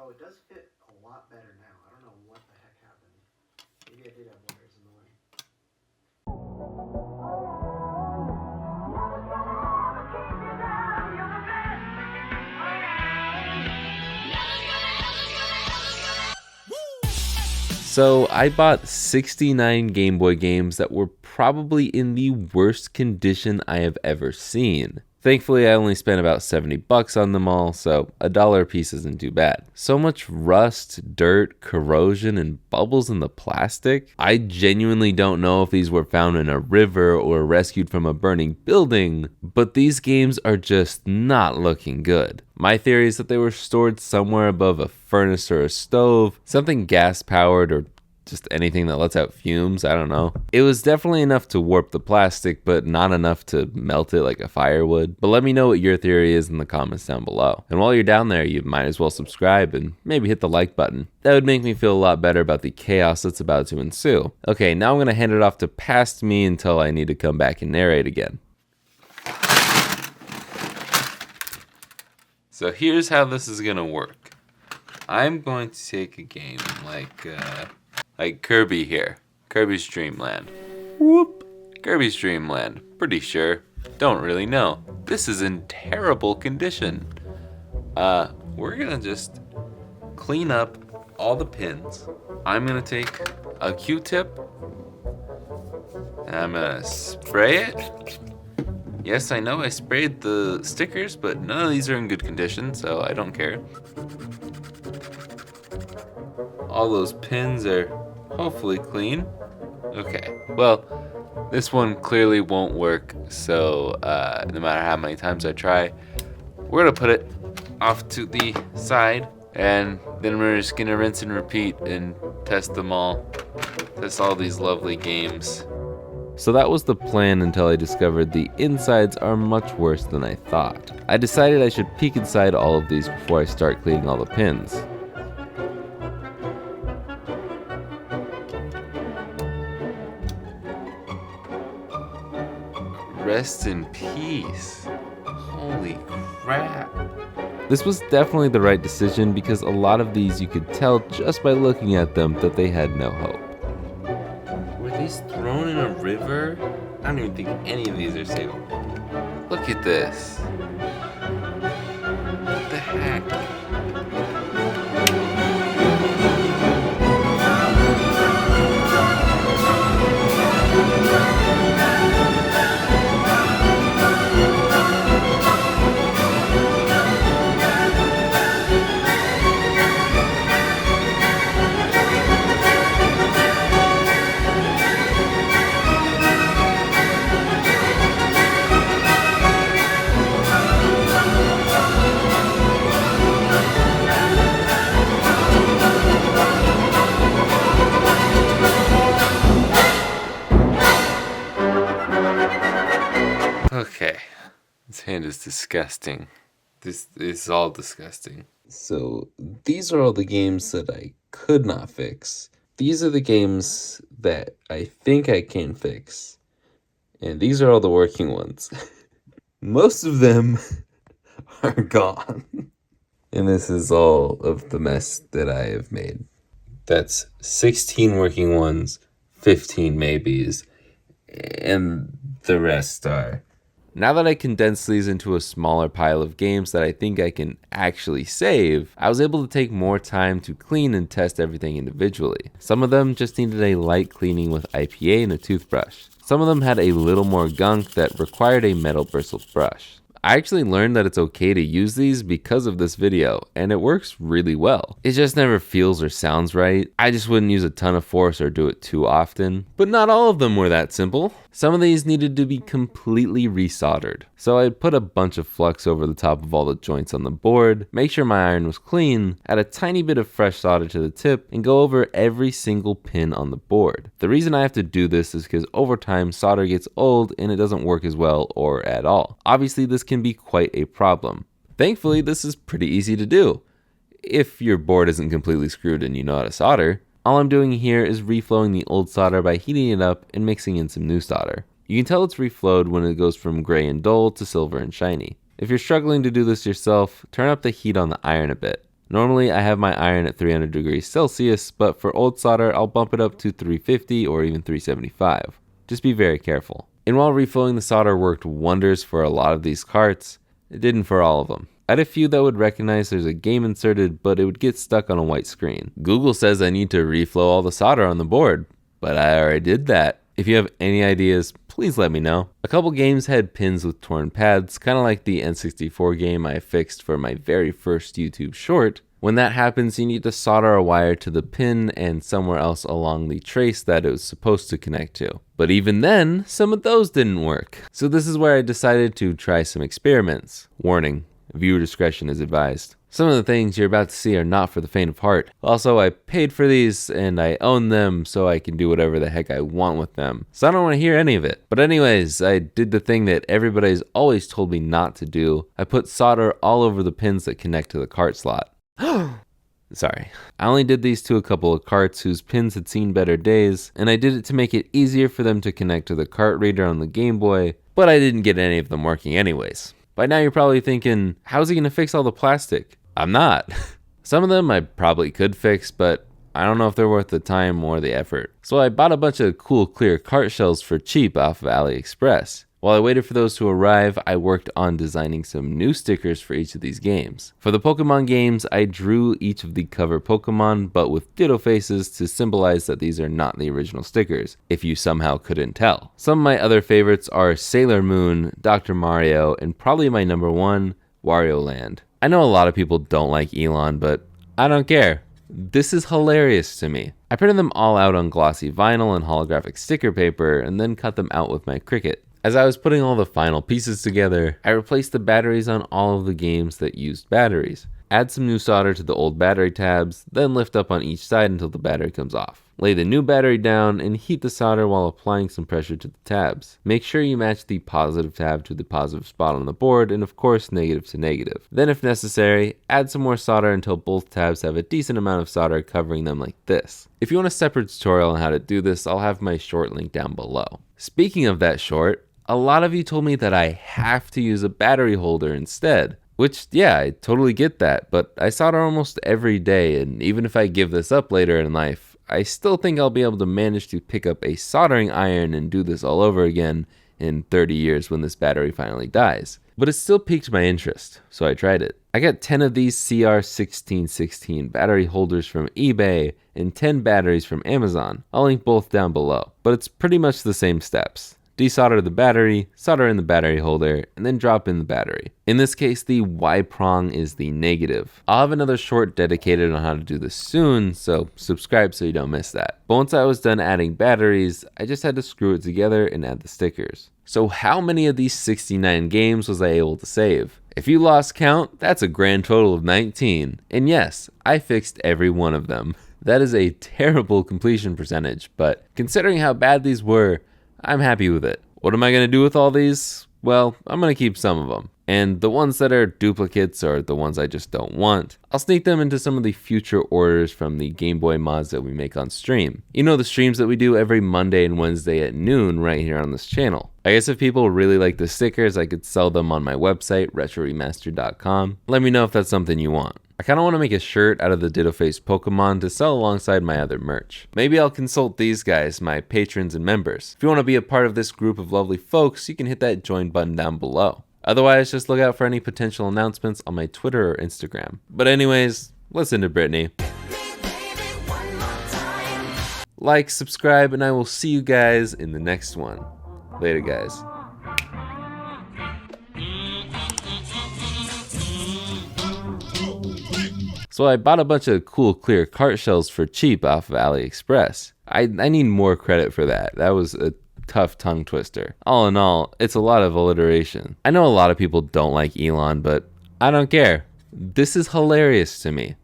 Oh, it does fit a lot better now. I don't know what the heck happened. Maybe I did have wires in the way. So I bought 69 Game Boy games that were probably in the worst condition I have ever seen. Thankfully, I only spent about $70 on them all, so $1 a piece isn't too bad. So much rust, dirt, corrosion, and bubbles in the plastic. I genuinely don't know if these were found in a river or rescued from a burning building, but these games are just not looking good. My theory is that they were stored somewhere above a furnace or a stove, something gas-powered or just anything that lets out fumes, I don't know. It was definitely enough to warp the plastic, but not enough to melt it like a fire would. But let me know what your theory is in the comments down below. And while you're down there, you might as well subscribe and maybe hit the like button. That would make me feel a lot better about the chaos that's about to ensue. Okay, now I'm gonna hand it off to past me until I need to come back and narrate again. So here's how this is gonna work. I'm going to take a game like Kirby here. Kirby's Dream Land. Whoop. Kirby's Dream Land. Pretty sure. Don't really know. This is in terrible condition. We're gonna just clean up all the pins. I'm gonna take a Q-tip and I'm gonna spray it. Yes, I know I sprayed the stickers, but none of these are in good condition, so I don't care. All those pins are hopefully clean. Okay, well, this one clearly won't work, so no matter how many times I try, we're gonna put it off to the side, and then we're just gonna rinse and repeat and test them all. Test all these lovely games. So that was the plan until I discovered the insides are much worse than I thought. I decided I should peek inside all of these before I start cleaning all the pins. Rest in peace. Holy crap. This was definitely the right decision because a lot of these you could tell just by looking at them that they had no hope. Were these thrown in a river? I don't even think any of these are savable. Look at this. What the heck? Okay, this hand is disgusting. This is all disgusting. So these are all the games that I could not fix. These are the games that I think I can fix. And these are all the working ones. Most of them are gone. And this is all of the mess that I have made. That's 16 working ones, 15 maybes, and the rest are. Now that I condensed these into a smaller pile of games that I think I can actually save, I was able to take more time to clean and test everything individually. Some of them just needed a light cleaning with IPA and a toothbrush. Some of them had a little more gunk that required a metal bristled brush. I actually learned that it's okay to use these because of this video, and it works really well. It just never feels or sounds right. I just wouldn't use a ton of force or do it too often. But not all of them were that simple. Some of these needed to be completely resoldered. So I put a bunch of flux over the top of all the joints on the board, make sure my iron was clean, add a tiny bit of fresh solder to the tip, and go over every single pin on the board. The reason I have to do this is because over time solder gets old and it doesn't work as well or at all. Obviously this can be quite a problem. Thankfully this is pretty easy to do. If your board isn't completely screwed and you know how to solder. All I'm doing here is reflowing the old solder by heating it up and mixing in some new solder. You can tell it's reflowed when it goes from gray and dull to silver and shiny. If you're struggling to do this yourself, turn up the heat on the iron a bit. Normally I have my iron at 300 degrees Celsius, but for old solder I'll bump it up to 350 or even 375. Just be very careful. And while refilling the solder worked wonders for a lot of these carts, it didn't for all of them. I had a few that would recognize there's a game inserted, but it would get stuck on a white screen. Google says I need to reflow all the solder on the board, but I already did that. If you have any ideas, please let me know. A couple games had pins with torn pads, kind of like the N64 game I fixed for my very first YouTube short. When that happens, you need to solder a wire to the pin and somewhere else along the trace that it was supposed to connect to. But even then, some of those didn't work. So this is where I decided to try some experiments. Warning, viewer discretion is advised. Some of the things you're about to see are not for the faint of heart. Also, I paid for these and I own them, so I can do whatever the heck I want with them. So I don't want to hear any of it. But anyways, I did the thing that everybody's always told me not to do. I put solder all over the pins that connect to the cart slot. Sorry. I only did these to a couple of carts whose pins had seen better days, and I did it to make it easier for them to connect to the cart reader on the Game Boy, but I didn't get any of them working anyways. By now you're probably thinking, how's he gonna fix all the plastic? I'm not. Some of them I probably could fix, but I don't know if they're worth the time or the effort. So I bought a bunch of cool clear cart shells for cheap off of AliExpress. While I waited for those to arrive, I worked on designing some new stickers for each of these games. For the Pokemon games, I drew each of the cover Pokemon, but with ditto faces to symbolize that these are not the original stickers, if you somehow couldn't tell. Some of my other favorites are Sailor Moon, Dr. Mario, and probably my number one, Wario Land. I know a lot of people don't like Elon, but I don't care. This is hilarious to me. I printed them all out on glossy vinyl and holographic sticker paper, and then cut them out with my Cricut. As I was putting all the final pieces together, I replaced the batteries on all of the games that used batteries. Add some new solder to the old battery tabs, then lift up on each side until the battery comes off. Lay the new battery down and heat the solder while applying some pressure to the tabs. Make sure you match the positive tab to the positive spot on the board, and of course negative to negative. Then if necessary, add some more solder until both tabs have a decent amount of solder covering them like this. If you want a separate tutorial on how to do this, I'll have my short link down below. Speaking of that short, a lot of you told me that I have to use a battery holder instead. Which, yeah, I totally get that, but I solder almost every day, and even if I give this up later in life, I still think I'll be able to manage to pick up a soldering iron and do this all over again in 30 years when this battery finally dies. But it still piqued my interest, so I tried it. I got 10 of these CR1616 battery holders from eBay and 10 batteries from Amazon. I'll link both down below, but it's pretty much the same steps. Desolder the battery, solder in the battery holder, and then drop in the battery. In this case, the Y prong is the negative. I'll have another short dedicated on how to do this soon, so subscribe so you don't miss that. But once I was done adding batteries, I just had to screw it together and add the stickers. So how many of these 69 games was I able to save? If you lost count, that's a grand total of 19. And yes, I fixed every one of them. That is a terrible completion percentage, but considering how bad these were, I'm happy with it. What am I going to do with all these? Well, I'm going to keep some of them. And the ones that are duplicates or the ones I just don't want, I'll sneak them into some of the future orders from the Game Boy mods that we make on stream. You know, the streams that we do every Monday and Wednesday at noon right here on this channel. I guess if people really like the stickers, I could sell them on my website, retroremastered.com. Let me know if that's something you want. I kind of want to make a shirt out of the Ditto Face Pokemon to sell alongside my other merch. Maybe I'll consult these guys, my patrons and members. If you want to be a part of this group of lovely folks, you can hit that join button down below. Otherwise, just look out for any potential announcements on my Twitter or Instagram. But anyways, listen to Brittany. Like, subscribe, and I will see you guys in the next one. Later, guys. So I bought a bunch of cool clear cart shells for cheap off of AliExpress. I need more credit for that. That was a tough tongue twister. All in all, it's a lot of alliteration. I know a lot of people don't like Elon, but I don't care. This is hilarious to me.